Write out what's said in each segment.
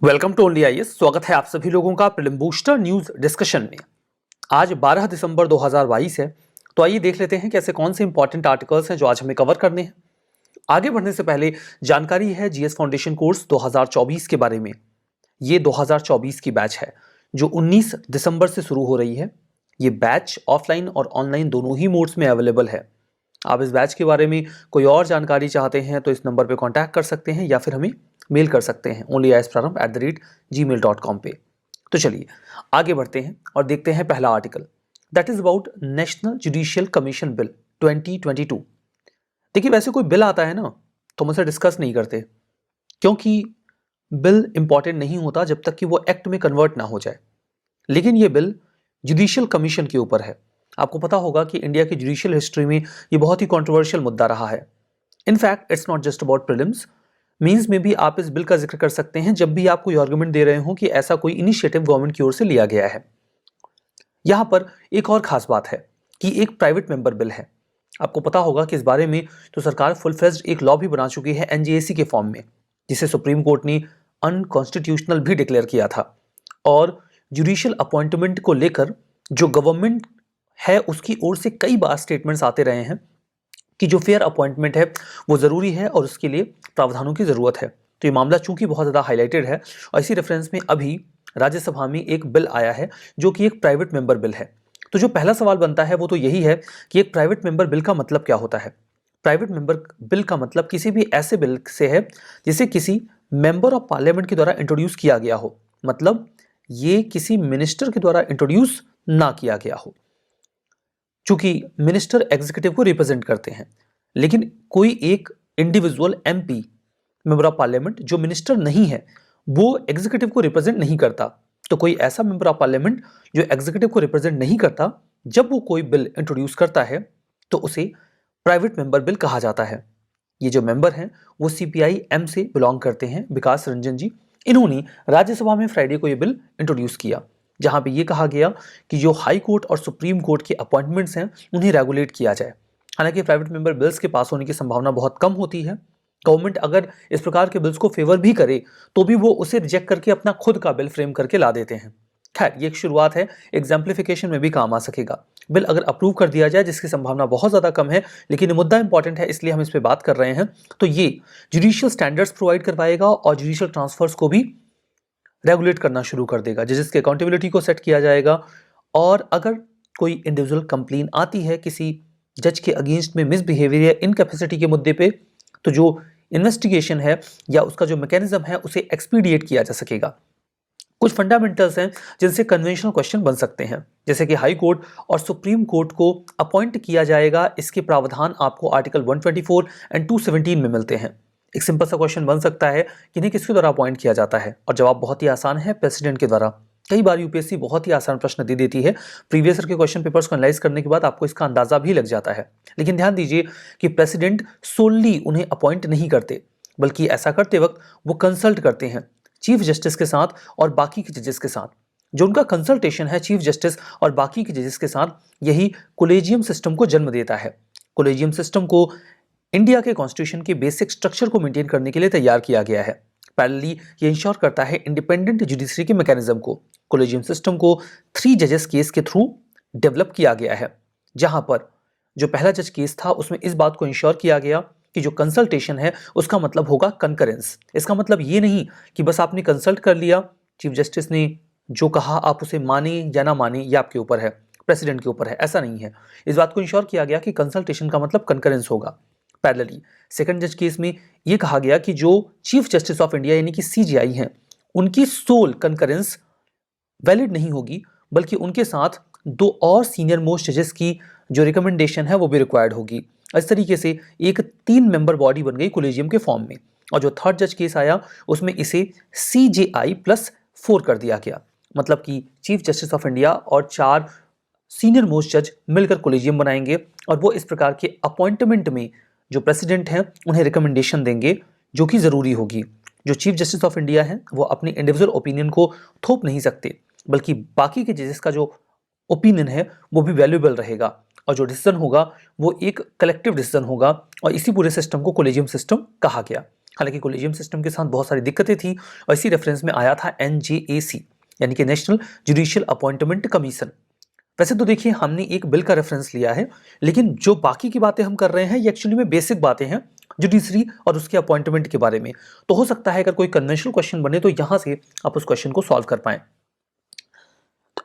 Welcome to only IAS. स्वागत है आप सभी लोगों का प्रीलिम बूस्टर न्यूज डिस्कशन में। आज 12 दिसंबर 2022 है, तो आइए देख लेते हैं कि ऐसे कौन से इंपॉर्टेंट आर्टिकल्स हैं जो आज हमें कवर करने हैं। आगे बढ़ने से पहले जानकारी है जीएस फाउंडेशन कोर्स 2024 के बारे में। ये 2024 की बैच है जो 19 दिसंबर से शुरू हो रही है। ये बैच ऑफलाइन और ऑनलाइन दोनों ही मोड्स में अवेलेबल है। आप इस बैच के बारे में कोई और जानकारी चाहते हैं तो इस नंबर पे कांटेक्ट कर सकते हैं या फिर हमें मेल कर सकते हैं onlyaspraram@gmail.com पे। तो चलिए आगे बढ़ते हैं और देखते हैं पहला article, that is about national judicial commission bill 2022। देखिए, वैसे कोई बिल आता है ना तो हम उसे डिस्कस नहीं करते, क्योंकि बिल इंपॉर्टेंट नहीं होता जब तक कि वो एक्ट में कन्वर्ट ना हो जाए। लेकिन ये बिल जुडिशियल कमीशन के ऊपर है। आपको पता होगा कि इंडिया की जुडिशियल हिस्ट्री में ये बहुत ही कंट्रोवर्शियल मुद्दा रहा है। In fact it's not just about prelims, means में भी आप इस बिल का जिक्र कर सकते हैं जब भी आप कोई आर्गुमेंट दे रहे हो कि ऐसा कोई इनिशिएटिव गवर्नमेंट की ओर से लिया गया है। यहां पर एक और खास बात है कि एक प्राइवेट मेंबर बिल है। आपको पता होगा कि इस बारे में तो सरकार फुल फ्लेज्ड एक लॉ भी बना चुकी है एनजेएसी के फॉर्म में, जिसे सुप्रीम कोर्ट ने अनकॉन्स्टिट्यूशनल भी डिक्लेयर किया था। और जुडिशियल अपॉइंटमेंट को लेकर जो गवर्नमेंट है उसकी ओर से कई बार स्टेटमेंट्स आते रहे हैं कि जो फेयर अपॉइंटमेंट है वो ज़रूरी है और उसके लिए प्रावधानों की ज़रूरत है। तो ये मामला चूंकि बहुत ज़्यादा हाईलाइटेड है और इसी रेफरेंस में अभी राज्यसभा में एक बिल आया है जो कि एक प्राइवेट मेंबर बिल है। तो जो पहला सवाल बनता है वो तो यही है कि एक प्राइवेट मेंबर बिल का मतलब क्या होता है। प्राइवेट मेंबर बिल का मतलब किसी भी ऐसे बिल से है जिसे किसी मेंबर ऑफ पार्लियामेंट के द्वारा इंट्रोड्यूस किया गया हो, मतलब ये किसी मिनिस्टर के द्वारा इंट्रोड्यूस ना किया गया हो। चूंकि मिनिस्टर एग्जीक्यूटिव को रिप्रेजेंट करते हैं, लेकिन कोई एक individual MP member of parliament जो मिनिस्टर नहीं है वो एग्जीक्यूटिव को रिप्रेजेंट नहीं करता। तो कोई ऐसा मेंबर ऑफ पार्लियामेंट जो एग्जीक्यूटिव को रिप्रेजेंट नहीं करता, जब वो कोई बिल इंट्रोड्यूस करता है तो उसे प्राइवेट मेंबर बिल कहा जाता है। ये जो मेंबर हैं वो सीपीआई एम से बिलोंग करते हैं, विकास रंजन जी। इन्होंने राज्यसभा में फ्राइडे को ये बिल इंट्रोड्यूस किया, जहां पे ये कहा गया कि जो हाई कोर्ट और सुप्रीम कोर्ट के अपॉइंटमेंट्स हैं उन्हें रेगुलेट किया जाए। हालांकि प्राइवेट मेंबर बिल्स के पास होने की संभावना बहुत कम होती है। गवर्नमेंट अगर इस प्रकार के बिल्स को फेवर भी करे तो भी वो उसे रिजेक्ट करके अपना खुद का बिल फ्रेम करके ला देते हैं। खैर, ये एक शुरुआत है, एग्जाम्प्लिफिकेशन में भी काम आ सकेगा। बिल अगर अप्रूव कर दिया जाए, जिसकी संभावना बहुत ज़्यादा कम है, लेकिन ये मुद्दा इंपॉर्टेंट है इसलिए हम इस पर बात कर रहे हैं, तो ये जुडिशियल स्टैंडर्ड्स प्रोवाइड करवाएगा और जुडिशियल ट्रांसफर्स को भी रेगुलेट करना शुरू कर देगा, जिसके अकाउंटेबिलिटी को सेट किया जाएगा। और अगर कोई इंडिविजुअल कंप्लेन आती है किसी जज के अगेंस्ट में मिसबिहेवियर या इनकैपेसिटी के मुद्दे पे, तो जो इन्वेस्टिगेशन है या उसका जो मैकेनिज्म है उसे एक्सपीडिएट किया जा सकेगा। कुछ फंडामेंटल्स हैं जिनसे कन्वेंशनल क्वेश्चन बन सकते हैं, जैसे कि हाई कोर्ट और सुप्रीम कोर्ट को अपॉइंट किया जाएगा। इसके प्रावधान आपको आर्टिकल 124 एंड 217 में मिलते हैं। एक सिंपल सा क्वेश्चन बन सकता है कि इन्हें किसके द्वारा अपॉइंट किया जाता है, और जवाब बहुत ही आसान है, प्रेसिडेंट के द्वारा। कई बार यूपीएससी बहुत ही आसान प्रश्न दे देती है। प्रीवियस ईयर के क्वेश्चन पेपर्स को एनालाइज करने के बाद आपको इसका अंदाजा भी लग जाता है। लेकिन ध्यान दीजिए कि प्रेसिडेंट सोली उन्हें अपॉइंट नहीं करते, बल्कि ऐसा करते वक्त वो कंसल्ट करते हैं चीफ जस्टिस के साथ और बाकी के जजेस के साथ। जो उनका कंसल्टेशन है चीफ जस्टिस और बाकी के जजेस के साथ, यही कोलेजियम सिस्टम को जन्म देता है। कोलेजियम सिस्टम को इंडिया के कॉन्स्टिट्यूशन के बेसिक स्ट्रक्चर को मेंटेन करने के लिए तैयार किया गया है। पैरेलली ये इंश्योर करता है इंडिपेंडेंट जुडिशरी के मैकेनिज्म को। कोलेजियम सिस्टम को 3 जजेस केस के थ्रू डेवलप किया गया है, जहां पर जो पहला जज केस था उसमें इस बात को इंश्योर किया गया कि जो कंसल्टेशन है उसका मतलब होगा कंकरेंस। इसका मतलब ये नहीं कि बस आपने कंसल्ट कर लिया, चीफ जस्टिस ने जो कहा आप उसे माने या ना माने ये आपके ऊपर है, प्रेसिडेंट के ऊपर है, ऐसा नहीं है। इस बात को इंश्योर किया गया कि कंसल्टेशन का मतलब कंकरेंस होगा। पैरेलली सेकंड जज केस में यह कहा गया कि जो चीफ जस्टिस ऑफ इंडिया यानी कि सीजेआई हैं, उनकी सोल कंकरेंस वैलिड नहीं होगी, बल्कि उनके साथ 2 और सीनियर मोस्ट जजेस की जो रिकमेंडेशन है वो भी रिक्वायर्ड होगी। इस तरीके से एक 3 मेंबर बॉडी बन गई कोलेजियम के फॉर्म में। और जो थर्ड जज केस आया उसमें इसे CJI+4 कर दिया गया, मतलब कि चीफ जस्टिस ऑफ इंडिया और 4 सीनियर मोस्ट जज मिलकर कोलेजियम बनाएंगे और वो इस प्रकार के अपॉइंटमेंट में जो प्रेसिडेंट हैं उन्हें रिकमेंडेशन देंगे, जो कि ज़रूरी होगी। जो चीफ जस्टिस ऑफ इंडिया हैं वो अपनी इंडिविजुअल ओपिनियन को थोप नहीं सकते, बल्कि बाकी के जजेस का जो ओपिनियन है वो भी वैल्यूएबल रहेगा, और जो डिसीजन होगा वो एक कलेक्टिव डिसीजन होगा। और इसी पूरे सिस्टम को कोलेजियम सिस्टम कहा गया। हालांकि कोलेजियम सिस्टम के साथ बहुत सारी दिक्कतें थी और इसी रेफरेंस में आया था NJAC यानी कि नेशनल जुडिशियल अपॉइंटमेंट कमीशन। वैसे तो देखिए हमने एक बिल का रेफरेंस लिया है, लेकिन जो बाकी की बातें हम कर रहे हैं ये एक्चुअली में बेसिक बातें हैं जुडिशरी और उसके अपॉइंटमेंट के बारे में। तो हो सकता है अगर कोई कन्वेंशनल क्वेश्चन बने तो यहां से आप उस क्वेश्चन को सॉल्व कर पाएं।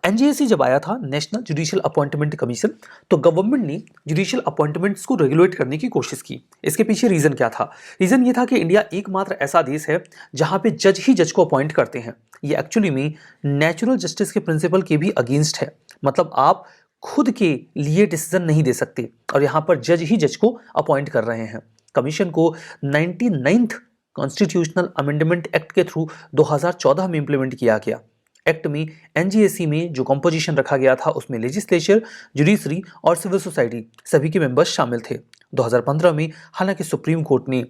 NJAC जब आया था, नेशनल जुडिशियल अपॉइंटमेंट कमीशन, तो गवर्नमेंट ने जुडिशियल अपॉइंटमेंट्स को रेगुलेट करने की कोशिश की। इसके पीछे रीजन क्या था? रीजन ये था कि इंडिया एकमात्र ऐसा देश है जहां पे जज ही जज को अपॉइंट करते हैं। ये एक्चुअली में नेचुरल जस्टिस के प्रिंसिपल के भी अगेंस्ट है। मतलब आप खुद के लिए डिसीजन नहीं दे सकते और यहाँ पर जज ही जज को अपॉइंट कर रहे हैं। कमीशन को 99th कॉन्स्टिट्यूशनल अमेंडमेंट एक्ट के थ्रू 2014 में इंप्लीमेंट किया गया। एक्ट में NJAC में जो कंपोजिशन रखा गया था उसमें लेजिस्लेचर, जुडिशरी और सिविल सोसाइटी सभी के मेंबर्स शामिल थे। 2015 में हालांकि सुप्रीम कोर्ट ने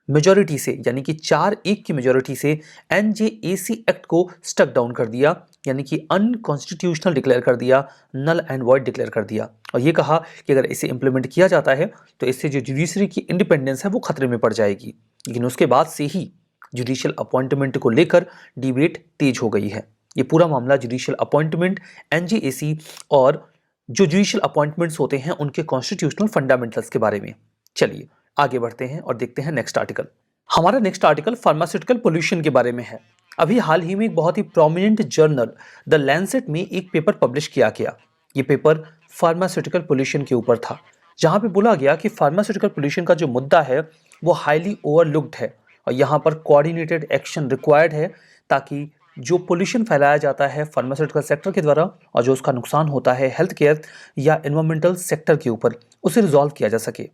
मेजॉरिटी से यानी कि 4-1 की मेजॉरिटी से NJAC एक्ट को स्टक डाउन कर दिया, यानी कि अनकॉन्स्टिट्यूशनल डिक्लेयर कर दिया, नल एंड वॉइड डिक्लेयर कर दिया और ये कहा कि अगर इसे इंप्लीमेंट किया जाता है तो इससे जो जुडिशरी की इंडिपेंडेंस है वो खतरे में पड़ जाएगी। लेकिन उसके बाद से ही जुडिशियल अपॉइंटमेंट को लेकर डिबेट तेज हो गई है। ये पूरा मामला जुडिशियल अपॉइंटमेंट, NJAC और जो जुडिशियल अपॉइंटमेंट्स होते हैं उनके कॉन्स्टिट्यूशनल फंडामेंटल्स के बारे में। चलिए आगे बढ़ते हैं और देखते हैं नेक्स्ट आर्टिकल। हमारा नेक्स्ट आर्टिकल फार्मास्यूटिकल पोल्यूशन के बारे में है। अभी हाल ही में एक बहुत ही प्रोमिनेंट जर्नल द लैंसेट में एक पेपर पब्लिश किया गया। ये पेपर फार्मास्यूटिकल पोल्यूशन के ऊपर था, जहां पे बोला गया कि फार्मास्यूटिकल पोल्यूशन का जो मुद्दा है वो हाईली ओवरलुक्ड है और यहाँ पर कोऑर्डिनेटेड एक्शन रिक्वायर्ड है ताकि जो पोल्यूशन फैलाया जाता है फार्मास्यूटिकल सेक्टर के द्वारा और जो उसका नुकसान होता है हेल्थ केयर या एनवायरमेंटल सेक्टर के ऊपर, उसे रिजॉल्व किया जा सके।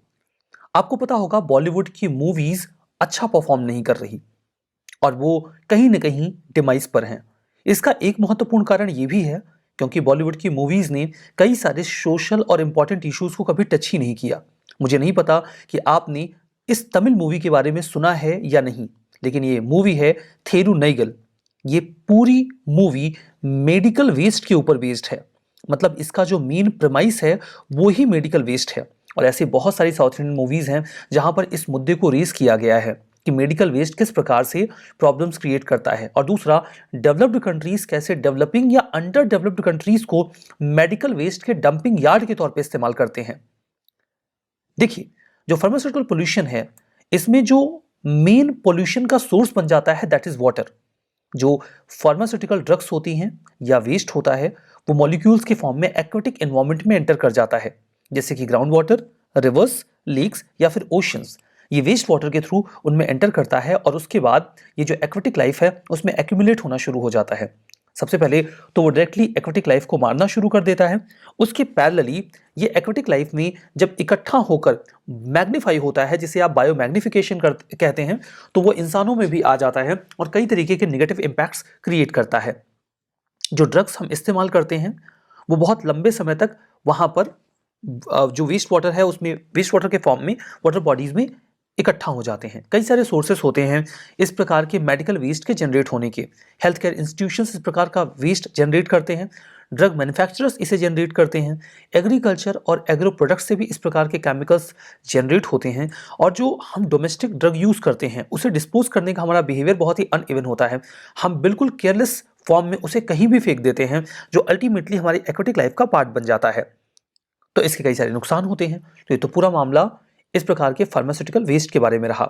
आपको पता होगा बॉलीवुड की मूवीज अच्छा परफॉर्म नहीं कर रही और वो कहीं ना कहीं डिमाइस पर हैं। इसका एक महत्वपूर्ण कारण ये भी है क्योंकि बॉलीवुड की मूवीज ने कई सारे सोशल और इंपॉर्टेंट इश्यूज को कभी टच ही नहीं किया। मुझे नहीं पता कि आपने इस तमिल मूवी के बारे में सुना है या नहीं, लेकिन ये मूवी है थेरू नैगल। ये पूरी मूवी मेडिकल वेस्ट के ऊपर बेस्ड है। मतलब इसका जो मेन प्रेमाइस है वो ही मेडिकल वेस्ट है और ऐसी बहुत सारी साउथ इंडियन मूवीज हैं जहां पर इस मुद्दे को रेज किया गया है कि मेडिकल वेस्ट किस प्रकार से प्रॉब्लम्स क्रिएट करता है और दूसरा डेवलप्ड कंट्रीज कैसे डेवलपिंग या अंडर डेवलप्ड कंट्रीज को मेडिकल वेस्ट के डंपिंग यार्ड के तौर पे इस्तेमाल करते हैं। देखिए जो फार्मास्यूटिकल पोल्यूशन है इसमें जो मेन पोल्यूशन का सोर्स बन जाता है दैट इज वाटर। जो फार्मास्यूटिकल ड्रग्स होती हैं या वेस्ट होता है वो मॉलिक्यूल्स के फॉर्म में एक्वेटिक एनवायरनमेंट में एंटर कर जाता है, जैसे कि ग्राउंड वाटर, रिवर्स, लेक्स या फिर ओशंस। ये वेस्ट वाटर के थ्रू उनमें एंटर करता है और उसके बाद ये जो एक्वेटिक लाइफ है उसमें एक्यूमुलेट होना शुरू हो जाता है। सबसे पहले तो वो डायरेक्टली एक्वेटिक लाइफ को मारना शुरू कर देता है। उसके पैरेलली ये एक्वेटिक लाइफ में जब इकट्ठा होकर मैग्नीफाई होता है, जिसे आप बायो मैग्निफिकेशन कहते हैं, तो वो इंसानों में भी आ जाता है और कई तरीके के नेगेटिव इम्पैक्ट्स क्रिएट करता है। जो ड्रग्स हम इस्तेमाल करते हैं वो बहुत लंबे समय तक वहाँ पर जो वेस्ट वाटर है उसमें वेस्ट वाटर के फॉर्म में वाटर बॉडीज में इकट्ठा हो जाते हैं। कई सारे सोर्सेस होते हैं इस प्रकार के मेडिकल वेस्ट के जनरेट होने के। हेल्थ केयर इंस्टीट्यूशंस इस प्रकार का वेस्ट जनरेट करते हैं, ड्रग मैन्युफैक्चरर्स इसे जनरेट करते हैं, एग्रीकल्चर और एग्रो प्रोडक्ट्स से भी इस प्रकार के केमिकल्स जनरेट होते हैं और जो हम डोमेस्टिक ड्रग यूज़ करते हैं उसे डिस्पोज करने का हमारा बिहेवियर बहुत ही अनइवन होता है। हम बिल्कुल केयरलेस फॉर्म में उसे कहीं भी फेंक देते हैं जो अल्टीमेटली हमारी एक्वेटिक लाइफ का पार्ट बन जाता है। तो इसके कई सारे नुकसान होते हैं। तो ये तो पूरा मामला इस प्रकार के फार्मास्यूटिकल वेस्ट के बारे में रहा।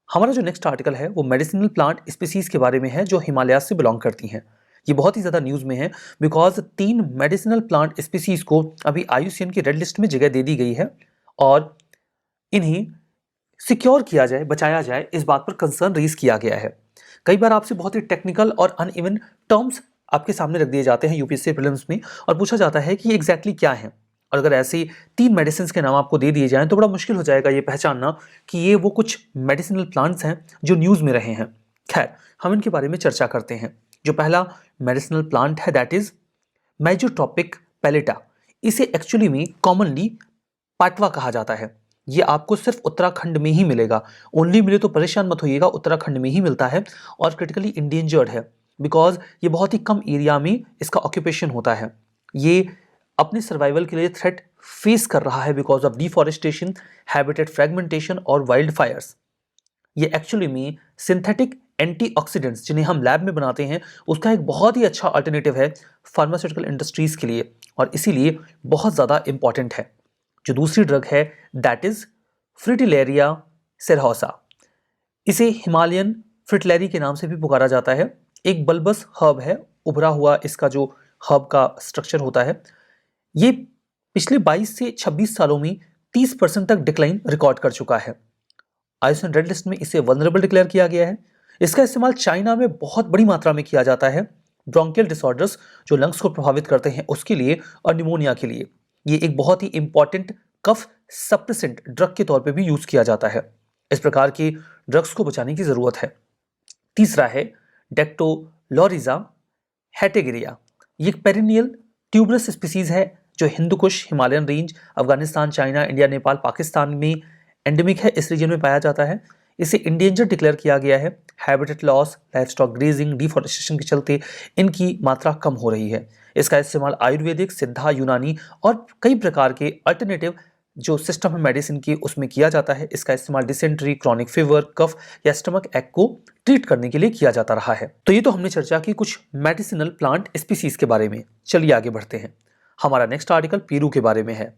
हमारा जो नेक्स्ट आर्टिकल है वो मेडिसिनल प्लांट स्पीसीज के बारे में है जो हिमालय से बिलोंग करती हैं। ये बहुत ही ज़्यादा न्यूज़ में है बिकॉज 3 मेडिसिनल प्लांट स्पीसीज को अभी IUCN की रेड लिस्ट में जगह दे दी गई है और इन्हें सिक्योर किया जाए, बचाया जाए, इस बात पर कंसर्न रेज किया गया है। कई बार आपसे बहुत ही टेक्निकल और अनइवन टर्म्स आपके सामने रख दिए जाते हैं यूपीएससी प्रीलिम्स में और पूछा जाता है कि एग्जैक्टली क्या है। और अगर ऐसे 3 मेडिसिन के नाम आपको दे दिए जाएं तो बड़ा मुश्किल हो जाएगा ये पहचानना कि ये वो कुछ मेडिसिनल प्लांट्स हैं जो न्यूज़ में रहे हैं। खैर हम इनके बारे में चर्चा करते हैं। जो पहला मेडिसिनल प्लांट है दैट इज मेजोट्रोपिक पैलेटा। इसे एक्चुअली में कॉमनली पाटवा कहा जाता है। ये आपको सिर्फ उत्तराखंड में ही मिलेगा। ओनली मिले तो परेशान मत होइएगा, उत्तराखंड में ही मिलता है और क्रिटिकली इंडेंजर्ड है बिकॉज ये बहुत ही कम एरिया में इसका ऑक्यूपेशन होता है। ये अपने सर्वाइवल के लिए थ्रेट फेस कर रहा है because of deforestation, habitat fragmentation और वाइल्ड फायर्स। ये एक्चुअली में सिंथेटिक एंटीऑक्सीडेंट्स जिन्हें हम लैब में बनाते हैं उसका एक बहुत ही अच्छा अल्टरनेटिव है फार्मास्यूटिकल इंडस्ट्रीज के लिए, और इसीलिए बहुत ज़्यादा इंपॉर्टेंट है। जो दूसरी ड्रग है दैट इज फ्रिटिलेरिया सेरहोसा। इसे हिमालयन फ्रिटलेरी के नाम से भी पुकारा जाता है। एक बल्बस हर्ब है, उभरा हुआ इसका जो हर्ब का स्ट्रक्चर होता है। ये पिछले 22 से 26 सालों में 30% तक डिक्लाइन रिकॉर्ड कर चुका है। आईयूसीएन रेड लिस्ट में इसे वल्नरेबल डिक्लेयर किया गया है। इसका इस्तेमाल चाइना में बहुत बड़ी मात्रा में किया जाता है ब्रोंकियल डिसऑर्डर्स जो लंग्स को प्रभावित करते हैं उसके लिए और निमोनिया के लिए। ये एक बहुत ही इंपॉर्टेंट कफ सप्रेसेंट ड्रग के तौर पे भी यूज किया जाता है। इस प्रकार की ड्रग्स को बचाने की जरूरत है। तीसरा है डेक्टोलोरिजा हेटेगिरिया। ये एक पेरिनियल ट्यूबरस स्पीसीज है जो Hindu Kush, Himalayan range, Afghanistan, China, India, Nepal, Pakistan में एंडेमिक है, इस रीजन में पाया जाता है। इसे इंडेंजर डिक्लेयर किया गया है। Habitat loss, livestock grazing, deforestation के चलते इनकी मात्रा कम हो रही है। इसका इस्तेमाल आयुर्वेदिक, सिद्धा, यूनानी और कई प्रकार के अल्टरनेटिव जो सिस्टम है मेडिसिन की उसमें किया जाता है। इसका इस्तेमाल डिसेंट्री, क्रॉनिक फीवर, कफ या स्टमक एक को ट्रीट करने के लिए किया जाता रहा है। तो ये तो हमने चर्चा की कुछ मेडिसिनल प्लांट स्पीसीज के बारे में। चलिए आगे बढ़ते हैं। हमारा नेक्स्ट आर्टिकल पेरू के बारे में है।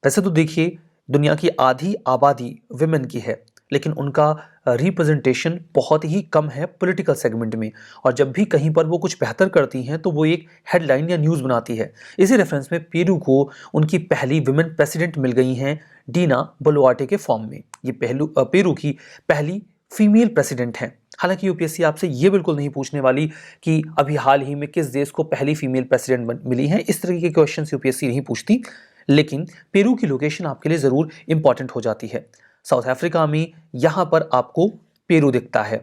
वैसे तो देखिए दुनिया की आधी आबादी विमेन की है, लेकिन उनका रिप्रेजेंटेशन बहुत ही कम है पॉलिटिकल सेगमेंट में, और जब भी कहीं पर वो कुछ बेहतर करती हैं तो वो एक हेडलाइन या न्यूज़ बनाती है। इसी रेफरेंस में पेरू को उनकी पहली विमेन प्रेसिडेंट मिल गई हैं डीना बोलुआर्टे के फॉर्म में। ये पेरू की पहली फीमेल प्रेसिडेंट हैं। हालांकि यूपीएससी आपसे ये बिल्कुल नहीं पूछने वाली कि अभी हाल ही में किस देश को पहली फीमेल प्रेसिडेंट मिली है, इस तरह के क्वेश्चन यूपीएससी नहीं पूछती, लेकिन पेरू की लोकेशन आपके लिए ज़रूर इंपॉर्टेंट हो जाती है। साउथ अफ्रीका में यहाँ पर आपको पेरू दिखता है,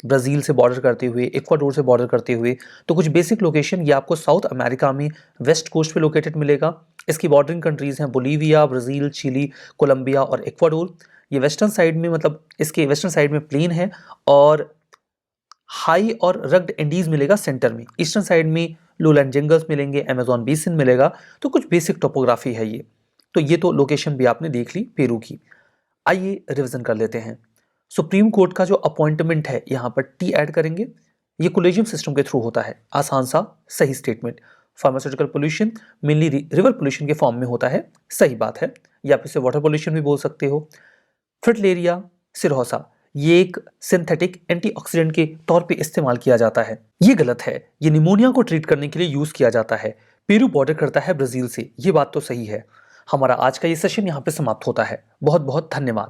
ब्राज़ील से बॉर्डर करते हुए, इक्वाडोर से बॉर्डर करते हुए। तो कुछ बेसिक लोकेशन ये आपको साउथ अमेरिका में वेस्ट कोस्ट पे लोकेटेड मिलेगा। इसकी बॉर्डरिंग कंट्रीज़ हैं बोलीविया, ब्राज़ील, चिली, कोलंबिया और इक्वाडोर। ये वेस्टर्न साइड में, मतलब इसके वेस्टर्न साइड में प्लेन है और हाई और रग्ड इंडीज मिलेगा सेंटर में। ईस्टर्न साइड में लोलैंड जंगल्स मिलेंगे, अमेजॉन बेसिन मिलेगा। तो कुछ बेसिक टोपोग्राफी है ये। तो ये तो लोकेशन भी आपने देख ली पेरू की। आइए रिवीजन कर लेते हैं। सुप्रीम कोर्ट का जो अपॉइंटमेंट है यहाँ पर टी ऐड करेंगे। ये कोलेजियम सिस्टम के थ्रू होता है। आसान सा सही statement. Pharmaceutical pollution mainly river pollution के फॉर्म में होता है, सही बात है, या फिर से वाटर पोल्यूशन भी बोल सकते हो। फ्रिटलेरिया सेरहोसा ये एक सिंथेटिक एंटीऑक्सीडेंट के तौर पे इस्तेमाल किया जाता है। ये गलत है, ये निमोनिया को ट्रीट करने के लिए यूज किया जाता है। पेरू बॉर्डर करता है ब्राजील से, ये बात तो सही है। हमारा आज का ये सेशन यहाँ पे समाप्त होता है। बहुत बहुत धन्यवाद।